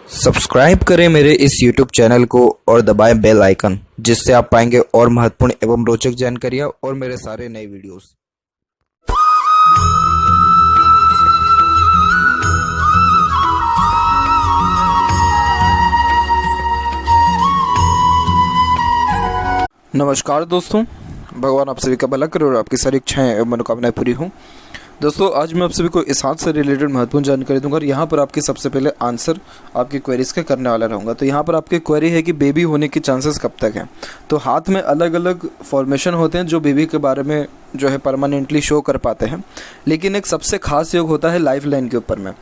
Subscribe करें मेरे इस YouTube चैनल को और दबाएं बेल आइकन, जिससे आप पाएंगे और महत्वपूर्ण एवं रोचक जानकारियाँ और मेरे सारे नए वीडियोस। नमस्कार दोस्तों, भगवान आप सभी का भला करे और आपकी सारी इच्छाएं एवं मनोकामनाएं पूरी हों। दोस्तों, आज मैं आप सभी को इस हाथ से रिलेटेड महत्वपूर्ण जानकारी दूंगा और यहाँ पर आपके सबसे पहले आंसर आपकी क्वेरीज का करने वाला रहूँगा। तो यहाँ पर आपकी क्वेरी है कि बेबी होने के चांसेस कब तक हैं। तो हाथ में अलग अलग फॉर्मेशन होते हैं जो बेबी के बारे में जो है परमानेंटली शो कर पाते हैं, लेकिन एक सबसे खास योग होता है लाइफ लाइन के ऊपर में।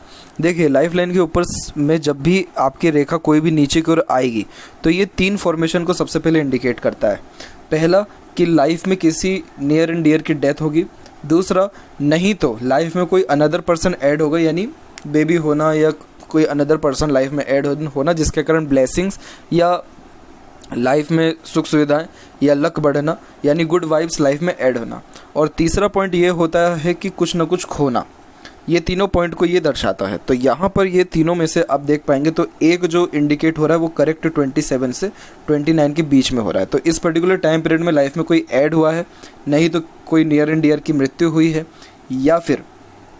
देखिए, लाइफ लाइन के ऊपर में जब भी आपकी रेखा कोई भी नीचे की ओर आएगी तो ये 3 फॉर्मेशन को सबसे पहले इंडिकेट करता है। पहला कि लाइफ में किसी नियर एंड डियर की डेथ होगी। दूसरा, नहीं तो लाइफ में कोई अनदर पर्सन ऐड होगा, यानी बेबी होना या कोई अनदर पर्सन लाइफ में ऐड होना, जिसके कारण ब्लेसिंग्स या लाइफ में सुख सुविधाएं या लक बढ़ना, यानी गुड वाइब्स लाइफ में ऐड होना। और तीसरा पॉइंट ये होता है कि कुछ ना कुछ खोना। ये तीनों पॉइंट को ये दर्शाता है। तो यहाँ पर ये तीनों में से आप देख पाएंगे तो एक जो इंडिकेट हो रहा है वो करेक्ट 27 से 29 के बीच में हो रहा है। तो इस पर्टिकुलर टाइम पीरियड में लाइफ में कोई ऐड हुआ है, नहीं तो कोई नियर एंड डियर की मृत्यु हुई है, या फिर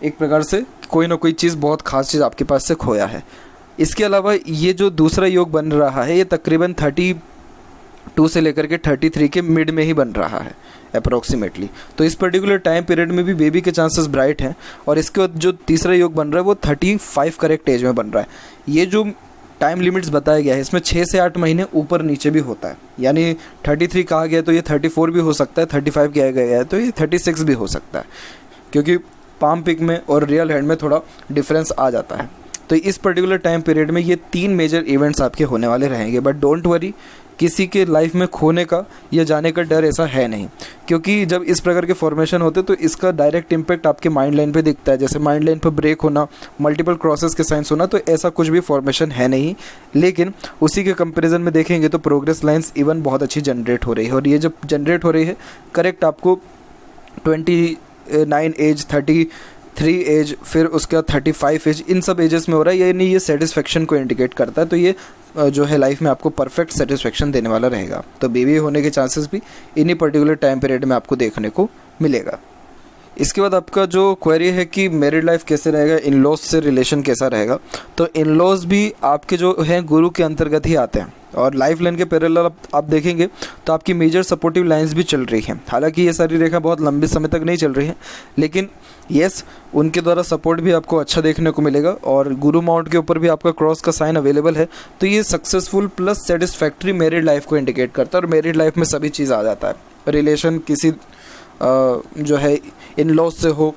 एक प्रकार से कोई ना कोई चीज़, बहुत खास चीज़ आपके पास से खोया है। इसके अलावा ये जो दूसरा योग बन रहा है ये तकरीबन 32 से लेकर के 33 के मिड में ही बन रहा है अप्रोक्सीमेटली। तो इस पर्टिकुलर टाइम पीरियड में भी बेबी के चांसेस ब्राइट हैं। और इसके बाद जो तीसरा योग बन रहा है वो 35 करेक्ट एज में बन रहा है। ये जो टाइम लिमिट्स बताया गया है इसमें 6 से 8 महीने ऊपर नीचे भी होता है, यानी 33 कहा गया तो ये 34 भी हो सकता है, 35 किया गया है तो ये 36 भी हो सकता है, क्योंकि पाम पिक में और रियल हैंड में थोड़ा डिफरेंस आ जाता है। तो इस पर्टिकुलर टाइम पीरियड में ये 3 मेजर इवेंट्स आपके होने वाले रहेंगे। बट डोंट वरी, किसी के लाइफ में खोने का या जाने का डर ऐसा है नहीं, क्योंकि जब इस प्रकार के फॉर्मेशन होते तो इसका डायरेक्ट इम्पैक्ट आपके माइंड लाइन पे दिखता है। जैसे माइंड लाइन पे ब्रेक होना, मल्टीपल क्रॉसेस के साइंस होना, तो ऐसा कुछ भी फॉर्मेशन है नहीं। लेकिन उसी के कंपैरिजन में देखेंगे तो प्रोग्रेस लाइंस इवन बहुत अच्छी जनरेट हो रही है। और ये जब जनरेट हो रही है करेक्ट आपको 29 एज, 33 एज, फिर उसके बाद 35 एज, इन सब एजेस में हो रहा है, यानी ये सेटिस्फेक्शन को इंडिकेट करता है। तो ये जो है लाइफ में आपको परफेक्ट सेटिस्फेक्शन देने वाला रहेगा। तो बेबी होने के चांसेस भी इन्हीं पर्टिकुलर टाइम पीरियड में आपको देखने को मिलेगा। इसके बाद आपका जो क्वेरी है कि मैरिड लाइफ कैसे रहेगा, इन लॉज से रिलेशन कैसा रहेगा। तो इन लॉज भी आपके जो हैं गुरु के अंतर्गत ही आते हैं। और लाइफ लाइन के पैरेलल आप देखेंगे तो आपकी मेजर सपोर्टिव लाइंस भी चल रही हैं। हालांकि ये सारी रेखा बहुत लंबे समय तक नहीं चल रही है, लेकिन यस, उनके द्वारा सपोर्ट भी आपको अच्छा देखने को मिलेगा। और गुरु माउंट के ऊपर भी आपका क्रॉस का साइन अवेलेबल है। तो ये successful plus satisfactory married life को इंडिकेट करता है। और मैरिड लाइफ में सभी चीज़ आ जाता है, रिलेशन किसी जो है इन लॉज से हो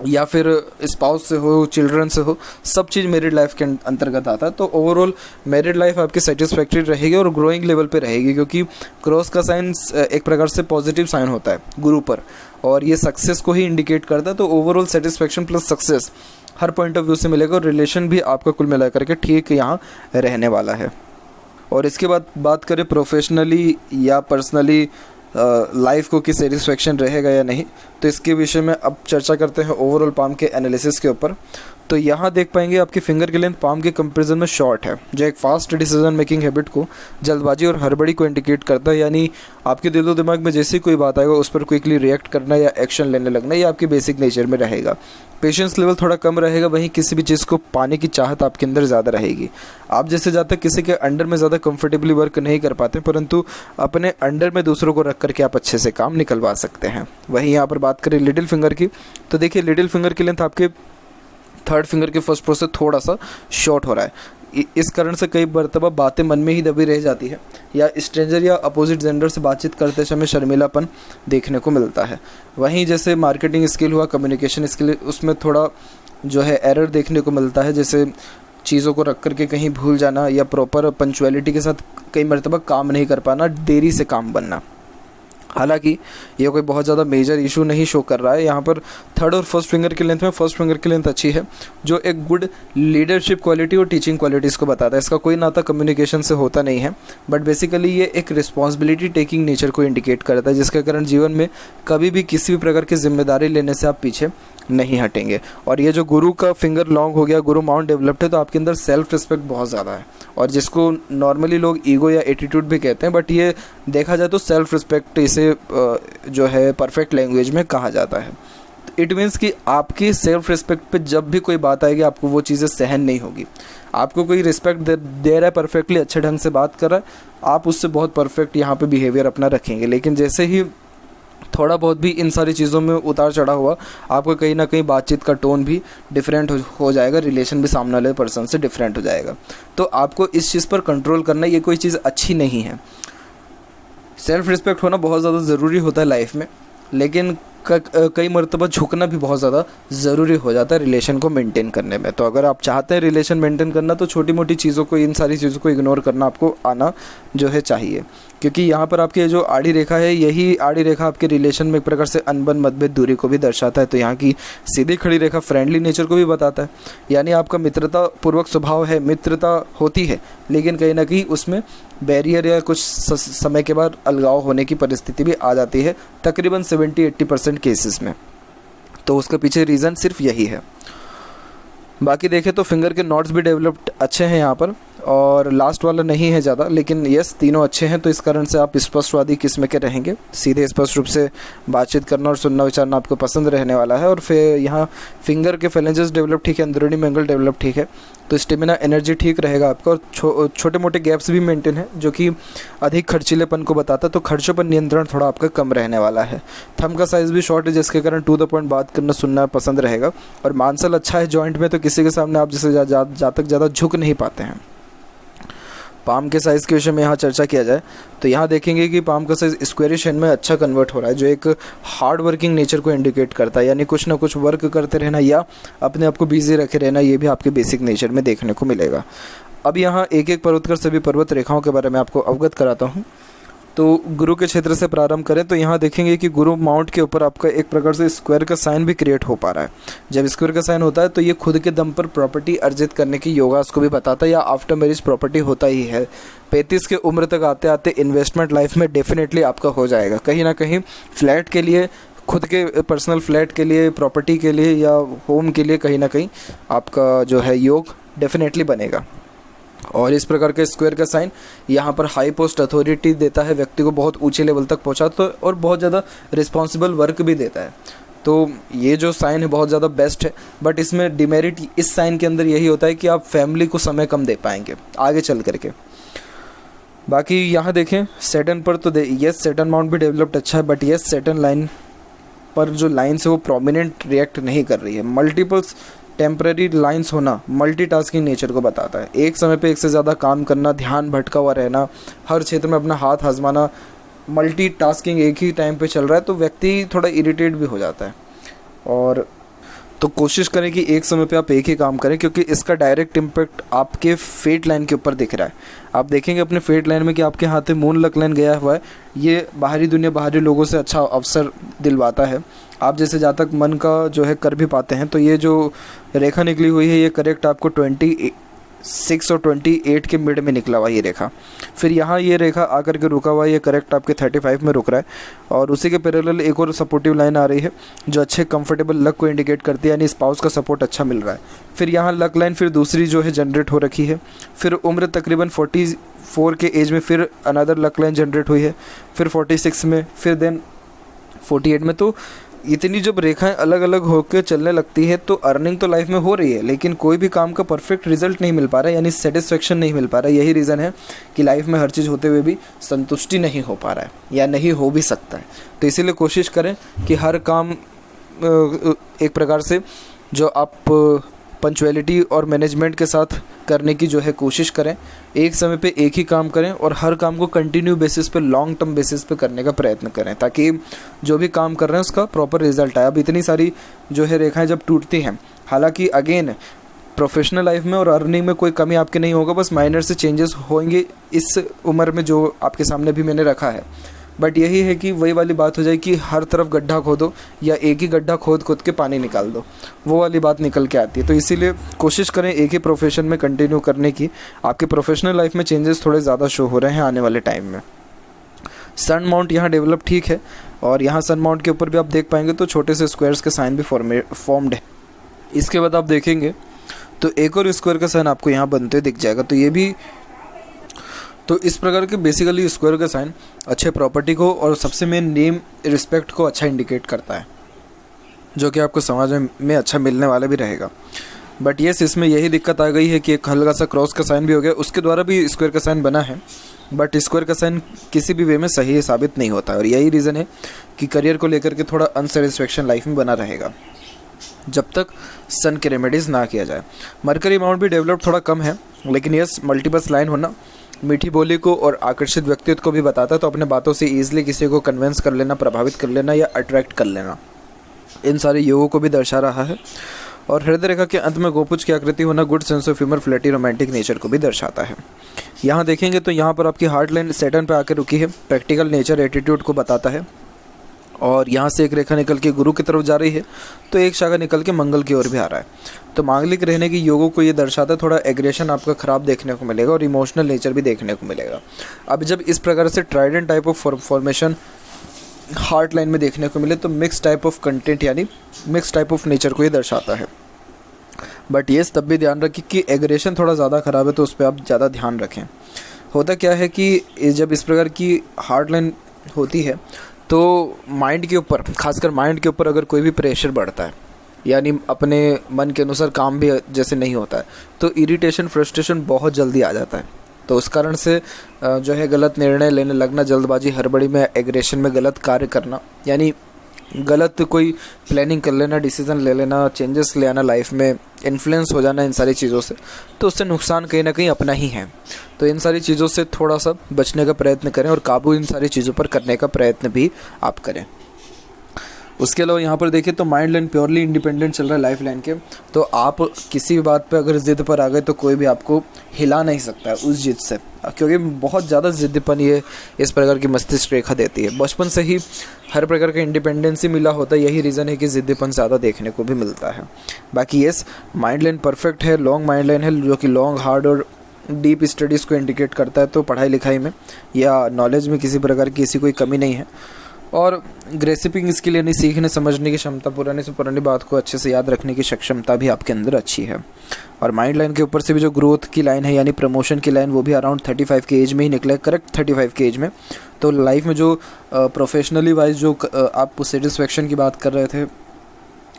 या फिर स्पाउस से हो, चिल्ड्रन से हो, सब चीज़ मैरिड लाइफ के अंतर्गत आता है। तो ओवरऑल मैरिड लाइफ आपकी सेटिस्फैक्ट्री रहेगी और ग्रोइंग लेवल पे रहेगी, क्योंकि क्रॉस का साइन एक प्रकार से पॉजिटिव साइन होता है गुरु पर, और ये सक्सेस को ही इंडिकेट करता है। तो overall satisfaction plus success her point of view से मिलेगा और रिलेशन भी आपका कुल मिला करके ठीक यहाँ रहने वाला है। और इसके बाद बात करें प्रोफेशनली या पर्सनली लाइफ को कि सेटिस्फेक्शन रहेगा या नहीं, तो इसके विषय में अब चर्चा करते हैं ओवरऑल पाम के एनालिसिस के ऊपर। तो यहाँ देख पाएंगे आपकी फिंगर की लेंथ पाम के कंपैरिजन में शॉर्ट है, जो एक फास्ट डिसीजन मेकिंग हैबिट को, जल्दबाजी और हड़बड़ी को इंडिकेट करता है। यानी आपके दिलो दिमाग में जैसे कोई बात आएगा उस पर क्विकली रिएक्ट करना या एक्शन लेने लगना, ये आपकी बेसिक नेचर में रहेगा। पेशेंस लेवल थोड़ा कम रहेगा, वहीं किसी भी चीज़ को पाने की चाहत आपके अंदर ज़्यादा रहेगी। आप जैसे ज़्यादा किसी के अंडर में ज़्यादा कंफर्टेबली वर्क नहीं कर पाते, परंतु अपने अंडर में दूसरों को रख करके आप अच्छे से काम निकलवा सकते हैं। वहीं यहाँ पर बात करें लिटिल फिंगर की, तो देखिए लिटिल फिंगर की लेंथ आपके 3rd फिंगर के फर्स्ट प्रो से थोड़ा सा शॉर्ट हो रहा है। इस कारण से कई मरतबा बातें मन में ही दबी रह जाती है, या स्ट्रेंजर या अपोजिट जेंडर से बातचीत करते समय शर्मिलापन देखने को मिलता है। वहीं जैसे मार्केटिंग स्किल हुआ, कम्युनिकेशन स्किल, उसमें थोड़ा जो है एरर देखने को मिलता है, जैसे चीज़ों को रख करके कहीं भूल जाना या प्रॉपर पंक्चुअलिटी के साथ कई मरतबा काम नहीं कर पाना, देरी से काम बनना। हालांकि ये कोई बहुत ज़्यादा मेजर इशू नहीं शो कर रहा है। यहाँ पर 3rd और 1st फिंगर की लेंथ में 1st फिंगर की लेंथ अच्छी है, जो एक गुड लीडरशिप क्वालिटी और टीचिंग क्वालिटीज़ को बताता है। इसका कोई नाता कम्युनिकेशन से होता नहीं है, बट बेसिकली ये एक रिस्पॉन्सिबिलिटी टेकिंग नेचर को इंडिकेट करता है, जिसके कारण जीवन में कभी भी किसी भी प्रकार की जिम्मेदारी लेने से आप पीछे नहीं हटेंगे। और ये जो गुरु का फिंगर लॉन्ग हो गया, गुरु माउंट डेवलप्ड है, तो आपके अंदर सेल्फ रिस्पेक्ट बहुत ज़्यादा है, और जिसको नॉर्मली लोग ईगो या एटीट्यूड भी कहते हैं, बट ये देखा जाए तो सेल्फ रिस्पेक्ट इसे जो है परफेक्ट लैंग्वेज में कहा जाता है। इट मीन्स कि आपकी सेल्फ रिस्पेक्ट पे जब भी कोई बात आएगी आपको वो चीज़ें सहन नहीं होगी। आपको कोई रिस्पेक्ट दे रहा है, परफेक्टली अच्छे ढंग से बात कर रहा है, आप उससे बहुत परफेक्ट यहाँ पे बिहेवियर अपना रखेंगे। लेकिन जैसे ही थोड़ा बहुत भी इन सारी चीज़ों में उतार चढ़ा हुआ, आपको कहीं ना कहीं बातचीत का टोन भी डिफरेंट हो जाएगा, रिलेशन भी सामने वाले पर्सन से डिफरेंट हो जाएगा। तो आपको इस चीज़ पर कंट्रोल करना, ये कोई चीज़ अच्छी नहीं है। सेल्फ रिस्पेक्ट होना बहुत ज़्यादा ज़रूरी होता है लाइफ में, लेकिन कई मरतबा झुकना भी बहुत ज़्यादा ज़रूरी हो जाता है रिलेशन को मेंटेन करने में। तो अगर आप चाहते हैं रिलेशन मेंटेन करना, तो छोटी मोटी चीज़ों को, इन सारी चीज़ों को इग्नोर करना आपको आना जो है चाहिए, क्योंकि यहाँ पर आपकी जो आड़ी रेखा है, यही आड़ी रेखा आपके रिलेशन में एक प्रकार से अनबन, मतभेद, दूरी को भी दर्शाता है। तो यहाँ की सीधी खड़ी रेखा फ्रेंडली नेचर को भी बताता है, यानी आपका मित्रता पूर्वक स्वभाव है, मित्रता होती है, लेकिन कहीं ना कहीं उसमें बैरियर या कुछ समय के बाद अलगाव होने की परिस्थिति भी आ जाती है, तकरीबन 70-80% केसेस में। तो उसका पीछे रीज़न सिर्फ यही है। बाकी देखें तो फिंगर के नॉट्स भी डेवलप्ड अच्छे हैं यहाँ पर, और लास्ट वाला नहीं है ज़्यादा, लेकिन यस तीनों अच्छे हैं। तो इस कारण से आप स्पष्टवादी किस्म के रहेंगे, सीधे स्पष्ट रूप से बातचीत करना और सुनना विचारना आपको पसंद रहने वाला है। और फिर यहाँ फिंगर के फेलेंजेस डेवलप ठीक है, अंदरूनी एंगल डेवलप ठीक है, तो स्टेमिना एनर्जी ठीक रहेगा आपका। और छोटे मोटे गैप्स भी मेंटेन है, जो कि अधिक खर्चीलेपन को बताता है। तो खर्चों पर नियंत्रण थोड़ा आपका कम रहने वाला है। थंब का साइज़ भी शॉर्ट है, जिसके कारण टू द पॉइंट बात करना सुनना पसंद रहेगा। और मांसल अच्छा है जॉइंट में, तो किसी के सामने आप जैसे ज़्यादा झुक नहीं पाते हैं। पाम के साइज़ के विषय में यहाँ चर्चा किया जाए तो यहाँ देखेंगे कि पाम का साइज़ स्क्वेयरिश हैंड में अच्छा कन्वर्ट हो रहा है, जो एक हार्ड वर्किंग नेचर को इंडिकेट करता है, यानी कुछ ना कुछ वर्क करते रहना या अपने आप को बिजी रखे रहना, ये भी आपके बेसिक नेचर में देखने को मिलेगा। अब यहाँ एक एक पर्वत कर सभी पर्वत रेखाओं के बारे में आपको अवगत कराता हूँ। तो गुरु के क्षेत्र से प्रारंभ करें तो यहाँ देखेंगे कि गुरु माउंट के ऊपर आपका एक प्रकार से स्क्वायर का साइन भी क्रिएट हो पा रहा है। जब स्क्वायर का साइन होता है तो ये खुद के दम पर प्रॉपर्टी अर्जित करने की योगा उसको भी बताता है, या आफ्टर मैरिज प्रॉपर्टी होता ही है। 35 की उम्र तक आते आते इन्वेस्टमेंट लाइफ में डेफिनेटली आपका हो जाएगा, कहीं ना कहीं फ्लैट के लिए, खुद के पर्सनल फ्लैट के लिए, प्रॉपर्टी के लिए या होम के लिए कहीं ना कहीं आपका जो है योग डेफिनेटली बनेगा। और इस प्रकार के स्क्वायर का साइन यहाँ पर हाई पोस्ट अथॉरिटी देता है, व्यक्ति को बहुत ऊंचे लेवल तक पहुँचाता है और बहुत ज़्यादा रिस्पॉन्सिबल वर्क भी देता है। तो ये जो साइन है बहुत ज़्यादा बेस्ट है, बट इसमें डिमेरिट इस साइन के अंदर यही होता है कि आप फैमिली को समय कम दे पाएंगे आगे चल करके। बाकी यहाँ देखें सैटर्न पर तो यस सैटर्न माउंट भी डेवलप्ड अच्छा है, बट यस सैटर्न लाइन पर जो लाइन्स है वो प्रोमिनेंट रिएक्ट नहीं कर रही है। मल्टीपल्स टेम्पररी लाइंस होना मल्टीटास्किंग नेचर को बताता है, एक समय पे एक से ज़्यादा काम करना, ध्यान भटका हुआ रहना, हर क्षेत्र में अपना हाथ आजमाना, मल्टीटास्किंग एक ही टाइम पे चल रहा है, तो व्यक्ति थोड़ा इरिटेट भी हो जाता है। और तो कोशिश करें कि एक समय पे आप एक ही काम करें, क्योंकि इसका डायरेक्ट इम्पैक्ट आपके फेट लाइन के ऊपर दिख रहा है। आप देखेंगे अपने फेट लाइन में कि आपके हाथ में मून लक लाइन गया हुआ है, ये बाहरी दुनिया, बाहरी लोगों से अच्छा अवसर दिलवाता है। आप जैसे जहाँ तक मन का जो है कर भी पाते हैं, तो ये जो रेखा निकली हुई है ये करेक्ट आपको 26 और 28 के मिड में निकला हुआ ये रेखा। फिर यहाँ ये रेखा आकर के रुका हुआ है, ये करेक्ट आपके 35 में रुक रहा है, और उसी के पैरेलल एक और सपोर्टिव लाइन आ रही है जो अच्छे कंफर्टेबल लक को इंडिकेट करती है, यानी स्पाउस का सपोर्ट अच्छा मिल रहा है। फिर यहाँ लक लाइन फिर दूसरी जो है जनरेट हो रखी है। फिर उम्र तकरीबन 44 के एज में फिर अनदर लक लाइन जनरेट हुई है, फिर 46 में, फिर देन 48 में। तो इतनी जब रेखाएं अलग अलग होकर चलने लगती है तो अर्निंग तो लाइफ में हो रही है, लेकिन कोई भी काम का परफेक्ट रिजल्ट नहीं मिल पा रहा है, यानी सेटिस्फेक्शन नहीं मिल पा रहा है। यही रीज़न है कि लाइफ में हर चीज़ होते हुए भी संतुष्टि नहीं हो पा रहा है या नहीं हो भी सकता है। तो इसीलिए कोशिश करें कि हर काम एक प्रकार से जो आप पंचुअलिटी और मैनेजमेंट के साथ करने की जो है कोशिश करें, एक समय पे एक ही काम करें और हर काम को कंटिन्यू बेसिस पे, लॉन्ग टर्म बेसिस पे करने का प्रयत्न करें, ताकि जो भी काम कर रहे हैं उसका प्रॉपर रिजल्ट आए। अब इतनी सारी जो है रेखाएं जब टूटती हैं, हालांकि अगेन प्रोफेशनल लाइफ में और अर्निंग में कोई कमी आपके नहीं होगा, बस माइनर से चेंजेस होंगे इस उम्र में जो आपके सामने भी मैंने रखा है। बट यही है कि वही वाली बात हो जाए कि हर तरफ गड्ढा खोदो या एक ही गड्ढा खोद के पानी निकाल दो, वो वाली बात निकल के आती है। तो इसीलिए कोशिश करें एक ही प्रोफेशन में कंटिन्यू करने की। आपके प्रोफेशनल लाइफ में चेंजेस थोड़े ज़्यादा शो हो रहे हैं आने वाले टाइम में। सन माउंट यहाँ डेवलप ठीक है, और यहाँ सन माउंट के ऊपर भी आप देख पाएंगे तो छोटे से स्क्वायर्स के साइन भी फॉर्म्ड है। इसके बाद आप देखेंगे तो एक और स्क्वायर का साइन आपको यहाँ बनते दिख जाएगा। तो ये भी, तो इस प्रकार के बेसिकली स्क्वायर का साइन अच्छे प्रॉपर्टी को और सबसे मेन नेम रिस्पेक्ट को अच्छा इंडिकेट करता है, जो कि आपको समाज में अच्छा मिलने वाला भी रहेगा। बट येस, इसमें यही दिक्कत आ गई है कि एक हल्का सा क्रॉस का साइन भी हो गया, उसके द्वारा भी स्क्वायर का साइन बना है, बट स्क्वायर का साइन किसी भी वे में सही साबित नहीं होता है। और यही रीज़न है कि करियर को लेकर के थोड़ा अनसेटिस्फेक्शन लाइफ में बना रहेगा जब तक सन के रेमेडीज़ ना किया जाए। मरकरी माउंट भी डेवलप थोड़ा कम है, लेकिन यस, मल्टीपल्स लाइन होना मीठी बोली को और आकर्षित व्यक्तित्व को भी बताता है। तो अपने बातों से ईजिली किसी को कन्विंस कर लेना, प्रभावित कर लेना या अट्रैक्ट कर लेना, इन सारे योगों को भी दर्शा रहा है। और हृदय रेखा के अंत में गोपुज की आकृति होना good sense of humour, flirty, romantic nature को भी दर्शाता है। यहाँ देखेंगे तो यहाँ पर आपकी हार्ट लाइन सैटर्न पे आकर रुकी है, प्रैक्टिकल नेचर, एटीट्यूड को बताता है। और यहाँ से एक रेखा निकल के गुरु की तरफ जा रही है, तो एक शाखा निकल के मंगल की ओर भी आ रहा है। तो मांगलिक रहने की योगों को ये दर्शाता है, थोड़ा एग्रेशन आपका खराब देखने को मिलेगा और इमोशनल नेचर भी देखने को मिलेगा। अब जब इस प्रकार से Trident type of formation heart line में देखने को मिले तो मिक्स टाइप ऑफ कंटेंट यानी मिक्स टाइप ऑफ नेचर को ये दर्शाता है। बट ये तब भी ध्यान रखें कि एग्रेशन थोड़ा ज़्यादा ख़राब है, तो उस पर आप ज़्यादा ध्यान रखें। होता क्या है कि जब इस प्रकार की हार्ट लाइन होती है तो माइंड के ऊपर, खासकर माइंड के ऊपर अगर कोई भी प्रेशर बढ़ता है, यानी अपने मन के अनुसार काम भी जैसे नहीं होता है, तो इरिटेशन, फ्रस्ट्रेशन बहुत जल्दी आ जाता है। तो उस कारण से जो है गलत निर्णय लेने लगना, जल्दबाजी, हड़बड़ी में, एग्रेशन में गलत कार्य करना, यानी गलत कोई प्लानिंग कर लेना, डिसीजन ले लेना, चेंजेस ले आना लाइफ में, इन्फ्लुएंस हो जाना इन सारी चीज़ों से, तो उससे नुकसान कहीं ना कहीं अपना ही है। तो इन सारी चीज़ों से थोड़ा सा बचने का प्रयत्न करें और काबू इन सारी चीज़ों पर करने का प्रयत्न भी आप करें। उसके अलावा यहाँ पर देखिए तो माइंड लाइन प्योरली इंडिपेंडेंट चल रहा है लाइफ लाइन के, तो आप किसी भी बात पे अगर ज़िद पर आ गए तो कोई भी आपको हिला नहीं सकता है उस जिद से, क्योंकि बहुत ज़्यादा ज़िद्दपन ये इस प्रकार की मस्तिष्क रेखा देती है। बचपन से ही हर प्रकार का इंडिपेंडेंसी मिला होता है, यही रीज़न है कि ज़िद्दपन ज़्यादा देखने को भी मिलता है। बाकी येस, माइंड लाइन परफेक्ट है, लॉन्ग माइंड लाइन है, जो कि लॉन्ग, हार्ड और डीप स्टडीज़ को इंडिकेट करता है। तो पढ़ाई लिखाई में या नॉलेज में किसी प्रकार की ऐसी कोई कमी नहीं है। और ग्रेसिपिंग स्किल यानी सीखने समझने की क्षमता, पुरानी से पुरानी बात को अच्छे से याद रखने की क्षमता भी आपके अंदर अच्छी है। और माइंड लाइन के ऊपर से भी जो ग्रोथ की लाइन है यानी प्रमोशन की लाइन, वो भी अराउंड 35 की एज में ही निकला है, करेक्ट 35 की एज में। तो लाइफ में जो प्रोफेशनली वाइज जो आप सेटिस्फेक्शन की बात कर रहे थे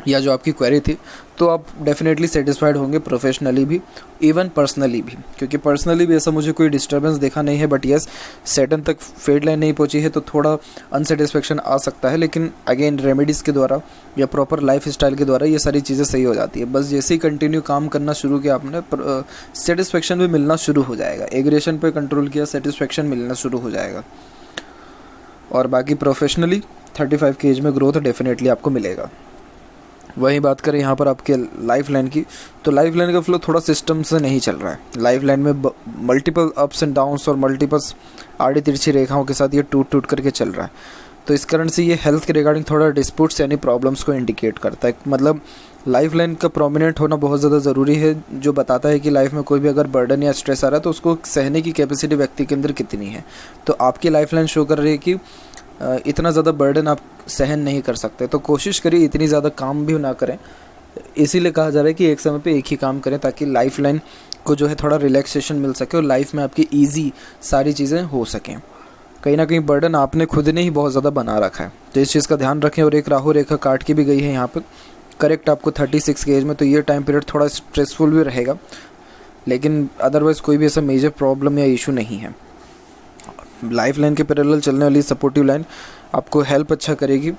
या जो आपकी क्वेरी थी, तो आप डेफिनेटली सेटिस्फाइड होंगे प्रोफेशनली भी, इवन पर्सनली भी, क्योंकि पर्सनली भी ऐसा मुझे कोई डिस्टर्बेंस देखा नहीं है। बट यस, सैटर्न तक फेड लाइन नहीं पहुंची है तो थोड़ा अनसेटिस्फेक्शन आ सकता है, लेकिन अगेन रेमेडीज़ के द्वारा या प्रॉपर लाइफ स्टाइल के द्वारा ये सारी चीज़ें सही हो जाती है। बस जैसे ही कंटिन्यू काम करना शुरू किया आपने, सेटिस्फेक्शन भी मिलना शुरू हो जाएगा। एग्रेशन पर कंट्रोल किया, सेटिस्फेक्शन मिलना शुरू हो जाएगा। और बाकी प्रोफेशनली 35 की एज में ग्रोथ डेफिनेटली आपको मिलेगा। वहीं बात करें यहाँ पर आपके लाइफ लाइन की, तो लाइफ लाइन का फ्लो थोड़ा सिस्टम से नहीं चल रहा है। लाइफ लाइन में मल्टीपल अप्स एंड डाउन्स और मल्टीपल्स आड़ी तिरछी रेखाओं के साथ ये टूट करके चल रहा है। तो इस कारण से ये हेल्थ के रिगार्डिंग थोड़ा डिस्प्यूट्स यानी प्रॉब्लम्स को इंडिकेट करता है। मतलब लाइफ लाइन का प्रोमिनेंट होना बहुत ज़्यादा ज़रूरी है, जो बताता है कि लाइफ में कोई भी अगर बर्डन या स्ट्रेस आ रहा है तो उसको सहने की कैपेसिटी व्यक्ति के अंदर कितनी है। तो आपकी लाइफ लाइन शो कर रही है कि इतना ज़्यादा बर्डन आप सहन नहीं कर सकते, तो कोशिश करिए इतनी ज़्यादा काम भी ना करें। इसीलिए कहा जा रहा है कि एक समय पे एक ही काम करें, ताकि लाइफ लाइन को जो है थोड़ा रिलैक्सेशन मिल सके और लाइफ में आपकी ईजी सारी चीज़ें हो सकें। कहीं ना कहीं बर्डन आपने खुद ने ही बहुत ज़्यादा बना रखा है, तो इस चीज़ का ध्यान रखें। और एक राहु रेखा काट के भी गई है यहाँ पर करेक्ट आपको 36 की एज में, तो ये टाइम पीरियड थोड़ा स्ट्रेसफुल भी रहेगा, लेकिन अदरवाइज़ कोई भी ऐसा मेजर प्रॉब्लम या इशू नहीं है। लाइफ लाइन के पैरेलल चलने वाली सपोर्टिव लाइन आपको हेल्प अच्छा करेगी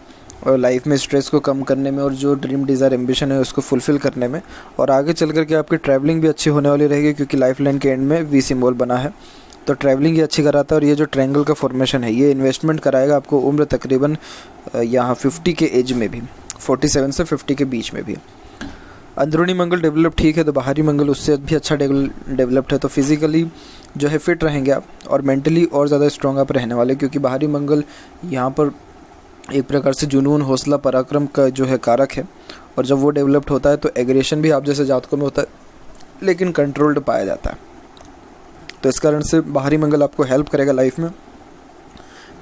और लाइफ में स्ट्रेस को कम करने में और जो ड्रीम डिज़ायर एम्बिशन है उसको फुलफ़िल करने में। और आगे चल कर के आपकी ट्रैवलिंग भी अच्छी होने वाली रहेगी, क्योंकि लाइफ लाइन के एंड में वी सिंबल बना है, तो ट्रैवलिंग ये अच्छी कराता है। और ये जो ट्रायंगल का फॉर्मेशन है ये इन्वेस्टमेंट कराएगा आपको उम्र तकरीबन यहाँ 50 के एज में भी, 47 से 50 के बीच में भी। अंदरूनी मंगल डेवलप ठीक है, तो बाहरी मंगल उससे भी अच्छा डेवलप्ड है, तो फिज़िकली जो है फिट रहेंगे आप और मेंटली और ज़्यादा स्ट्रॉन्ग आप रहने वाले, क्योंकि बाहरी मंगल यहाँ पर एक प्रकार से जुनून, हौसला, पराक्रम का जो है कारक है। और जब वो डेवलप्ड होता है तो एग्रेशन भी आप जैसे जातकों में होता है, लेकिन कंट्रोल्ड पाया जाता है। तो इस कारण से बाहरी मंगल आपको हेल्प करेगा लाइफ में।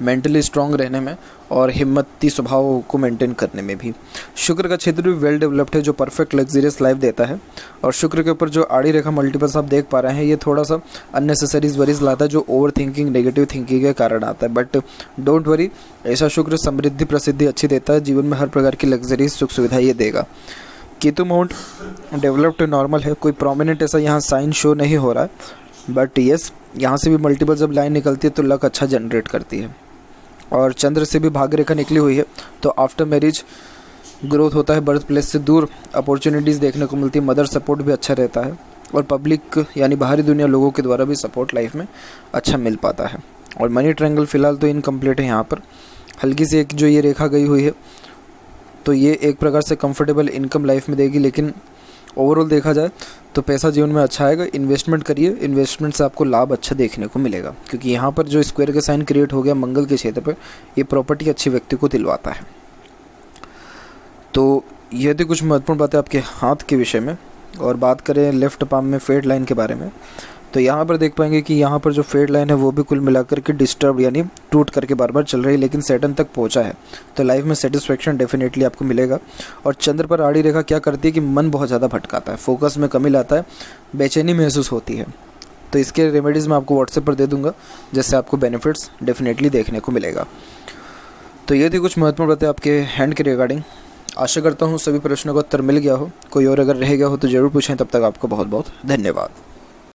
मेंटली स्ट्रांग रहने में और हिम्मती स्वभाव को मेंटेन करने में भी। शुक्र का क्षेत्र भी वेल डेवलप्ड है, जो परफेक्ट लग्जरियस लाइफ देता है। और शुक्र के ऊपर जो आड़ी रेखा मल्टीपल्स आप देख पा रहे हैं, ये थोड़ा सा अननेसेसरीज वरीज लाता है, जो ओवर थिंकिंग नेगेटिव थिंकिंग के कारण आता है। बट डोंट वरी, ऐसा शुक्र समृद्धि प्रसिद्धि अच्छी देता है, जीवन में हर प्रकार की लग्जरी सुख सुविधा ये देगा। केतु माउंट डेवलप्ड नॉर्मल है, कोई प्रोमिनेंट ऐसा यहाँ साइन शो नहीं हो रहा है, बट यस यहाँ से भी मल्टीपल जब लाइन निकलती है तो लक अच्छा जनरेट करती है। और चंद्र से भी भाग्य रेखा निकली हुई है, तो आफ्टर मैरिज ग्रोथ होता है, बर्थ प्लेस से दूर अपॉर्चुनिटीज़ देखने को मिलती है, मदर सपोर्ट भी अच्छा रहता है, और पब्लिक यानी बाहरी दुनिया लोगों के द्वारा भी सपोर्ट लाइफ में अच्छा मिल पाता है। और मनी ट्रायंगल फिलहाल तो इनकम्प्लीट है, यहाँ पर हल्की सी एक जो ये रेखा गई हुई है, तो ये एक प्रकार से कंफर्टेबल इनकम लाइफ में देगी, लेकिन ओवरऑल देखा जाए तो पैसा जीवन में अच्छा आएगा। इन्वेस्टमेंट करिए, इन्वेस्टमेंट से आपको लाभ अच्छा देखने को मिलेगा, क्योंकि यहाँ पर जो स्क्वायर का साइन क्रिएट हो गया मंगल के क्षेत्र पर, ये प्रॉपर्टी अच्छी व्यक्ति को दिलवाता है। तो ये थी कुछ महत्वपूर्ण बातें आपके हाथ के विषय में। और बात करें लेफ्ट पाम में फेड लाइन के बारे में, तो यहाँ पर देख पाएंगे कि यहाँ पर जो फेड लाइन है वो भी कुल मिलाकर के डिस्टर्ब यानी टूट करके बार बार चल रही है, लेकिन सैटर्न तक पहुँचा है, तो लाइफ में सेटिस्फेक्शन डेफिनेटली आपको मिलेगा। और चंद्र पर आड़ी रेखा क्या करती है कि मन बहुत ज़्यादा भटकाता है, फोकस में कमी लाता है, बेचैनी महसूस होती है। तो इसके रेमेडीज़ मैं आपको व्हाट्सएप पर दे दूँगा, जिससे आपको बेनिफिट्स डेफिनेटली देखने को मिलेगा। तो ये थी कुछ महत्वपूर्ण बातें आपके हैंड के रिगार्डिंग। आशा करता हूँ सभी प्रश्नों का उत्तर मिल गया हो। कोई और अगर रह गया हो तो ज़रूर पूछें। तब तक आपको बहुत बहुत धन्यवाद।